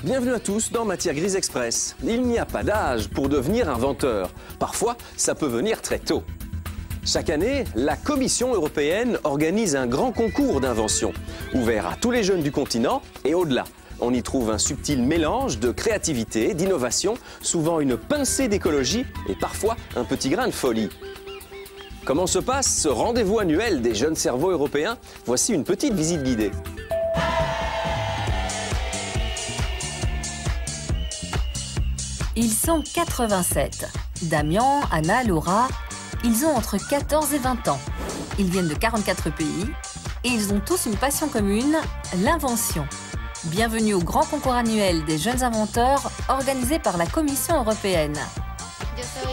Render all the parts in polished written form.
Bienvenue à tous dans Matière Grise Express. Il n'y a pas d'âge pour devenir inventeur. Parfois, ça peut venir très tôt. Chaque année, la Commission européenne organise un grand concours d'invention, ouvert à tous les jeunes du continent et au-delà. On y trouve un subtil mélange de créativité, d'innovation, souvent une pincée d'écologie et parfois un petit grain de folie. Comment se passe ce rendez-vous annuel des jeunes cerveaux européens? Voici une petite visite guidée. Ils sont 87. Damien, Anna, Laura, ils ont entre 14 et 20 ans. Ils viennent de 44 pays et ils ont tous une passion commune, l'invention. Bienvenue au grand concours annuel des jeunes inventeurs organisé par la Commission européenne.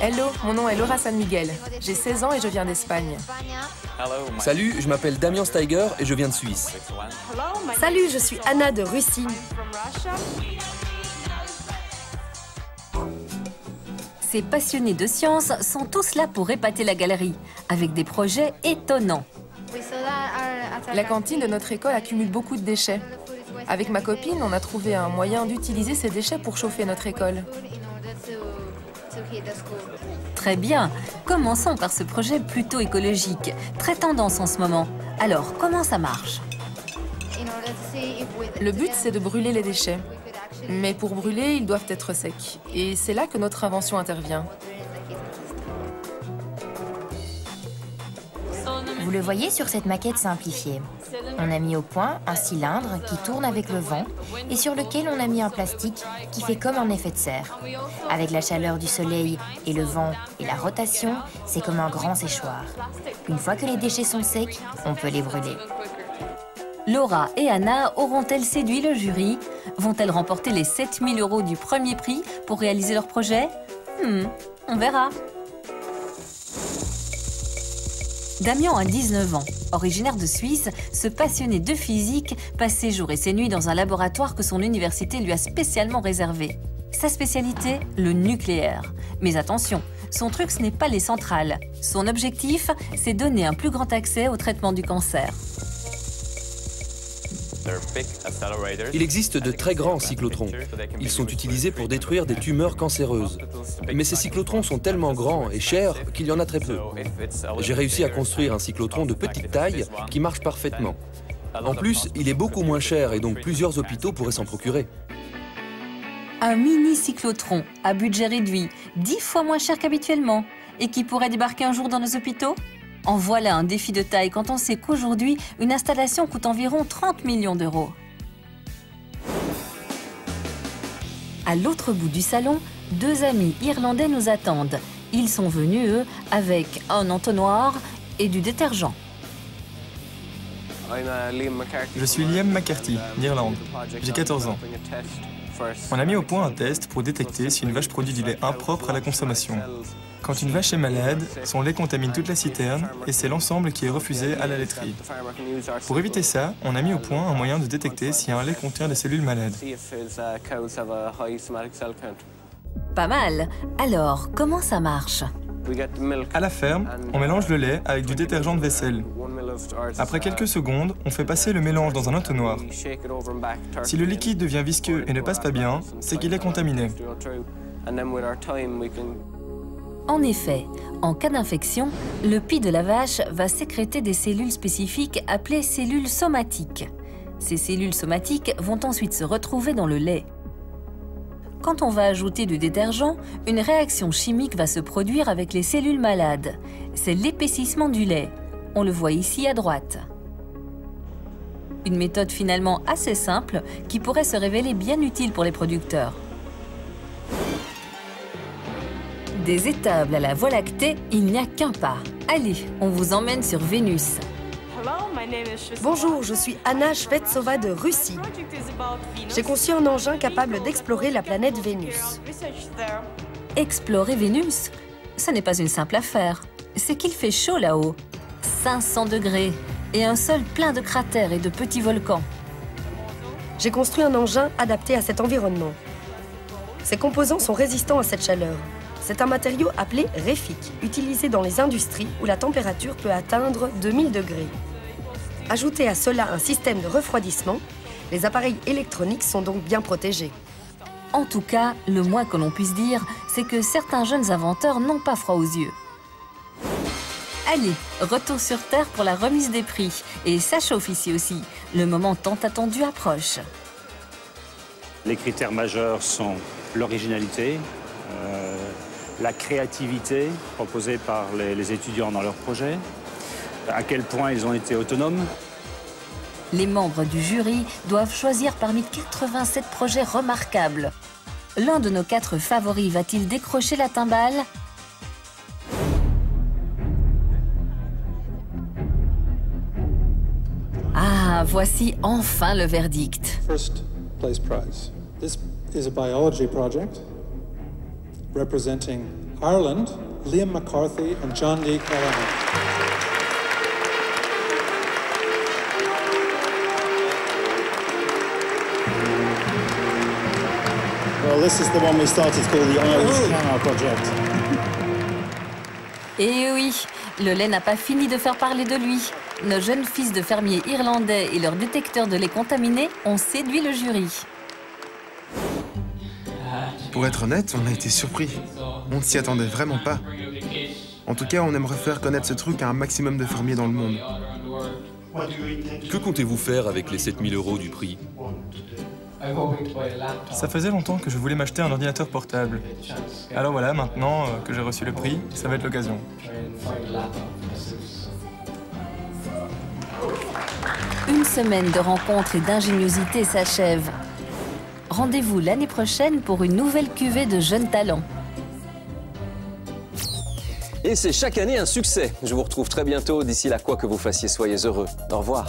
Hello, mon nom est Laura San Miguel. J'ai 16 ans et je viens d'Espagne. Salut, je m'appelle Damien Steiger et je viens de Suisse. Salut, je suis Anna de Russie. Ces passionnés de science sont tous là pour épater la galerie, avec des projets étonnants. La cantine de notre école accumule beaucoup de déchets. Avec ma copine, on a trouvé un moyen d'utiliser ces déchets pour chauffer notre école. Très bien, commençons par ce projet plutôt écologique, très tendance en ce moment. Alors, comment ça marche? Le but, c'est de brûler les déchets. Mais pour brûler, ils doivent être secs. Et c'est là que notre invention intervient. Vous le voyez sur cette maquette simplifiée. On a mis au point un cylindre qui tourne avec le vent et sur lequel on a mis un plastique qui fait comme un effet de serre. Avec la chaleur du soleil et le vent et la rotation, c'est comme un grand séchoir. Une fois que les déchets sont secs, on peut les brûler. Laura et Anna auront-elles séduit le jury? Vont-elles remporter les 7 000 € du premier prix pour réaliser leur projet? On verra. Damien a 19 ans. Originaire de Suisse, ce passionné de physique passe ses jours et ses nuits dans un laboratoire que son université lui a spécialement réservé. Sa spécialité, le nucléaire. Mais attention, son truc, ce n'est pas les centrales. Son objectif, c'est donner un plus grand accès au traitement du cancer. Il existe de très grands cyclotrons. Ils sont utilisés pour détruire des tumeurs cancéreuses. Mais ces cyclotrons sont tellement grands et chers qu'il y en a très peu. J'ai réussi à construire un cyclotron de petite taille qui marche parfaitement. En plus, il est beaucoup moins cher et donc plusieurs hôpitaux pourraient s'en procurer. Un mini-cyclotron à budget réduit, 10 fois moins cher qu'habituellement, et qui pourrait débarquer un jour dans nos hôpitaux? En voilà un défi de taille quand on sait qu'aujourd'hui, une installation coûte environ 30 millions d'euros. À l'autre bout du salon, deux amis irlandais nous attendent. Ils sont venus, eux, avec un entonnoir et du détergent. Je suis Liam McCarthy, d'Irlande. J'ai 14 ans. On a mis au point un test pour détecter si une vache produit du lait impropre à la consommation. Quand une vache est malade, son lait contamine toute la citerne et c'est l'ensemble qui est refusé à la laiterie. Pour éviter ça, on a mis au point un moyen de détecter si un lait contient des cellules malades. Pas mal. Alors, comment ça marche? À la ferme, on mélange le lait avec du détergent de vaisselle. Après quelques secondes, on fait passer le mélange dans un entonnoir. Si le liquide devient visqueux et ne passe pas bien, c'est qu'il est contaminé. En effet, en cas d'infection, le pis de la vache va sécréter des cellules spécifiques appelées cellules somatiques. Ces cellules somatiques vont ensuite se retrouver dans le lait. Quand on va ajouter du détergent, une réaction chimique va se produire avec les cellules malades. C'est l'épaississement du lait. On le voit ici à droite. Une méthode finalement assez simple qui pourrait se révéler bien utile pour les producteurs. Des étables à la Voie lactée, il n'y a qu'un pas. Allez, on vous emmène sur Vénus. Bonjour, je suis Anna Shvetsova de Russie. J'ai conçu un engin capable d'explorer la planète Vénus. Explorer Vénus? Ce n'est pas une simple affaire. C'est qu'il fait chaud là-haut. 500 degrés et un sol plein de cratères et de petits volcans. J'ai construit un engin adapté à cet environnement. Ses composants sont résistants à cette chaleur. C'est un matériau appelé REFIC, utilisé dans les industries où la température peut atteindre 2000 degrés. Ajoutez à cela un système de refroidissement Les appareils électroniques sont donc bien protégés. En tout cas, le moins que l'on puisse dire, c'est que certains jeunes inventeurs n'ont pas froid aux yeux. Allez, retour sur Terre pour la remise des prix. Et ça chauffe ici aussi. Le moment tant attendu approche. Les critères majeurs sont l'originalité, la créativité proposée par les étudiants dans leurs projets, à quel point ils ont été autonomes. Les membres du jury doivent choisir parmi 87 projets remarquables. L'un de nos 4 favoris va-t-il décrocher la timbale? Ah, voici enfin le verdict. First place prize. This is a biology project representing Ireland, Liam McCarthy and John Lee Callahan. Well, this is the one we started called the Irish Canal Project. Et oui, le lait n'a pas fini de faire parler de lui. Nos jeunes fils de fermiers irlandais et leurs détecteurs de lait contaminé ont séduit le jury. Pour être honnête, on a été surpris. On ne s'y attendait vraiment pas. En tout cas, on aimerait faire connaître ce truc à un maximum de fermiers dans le monde. Que comptez-vous faire avec les 7 000 € du prix? Ça faisait longtemps que je voulais m'acheter un ordinateur portable. Alors voilà, maintenant que j'ai reçu le prix, ça va être l'occasion. Une semaine de rencontres et d'ingéniosité s'achève. Rendez-vous l'année prochaine pour une nouvelle cuvée de jeunes talents. Et c'est chaque année un succès. Je vous retrouve très bientôt. D'ici là, quoi que vous fassiez, soyez heureux. Au revoir.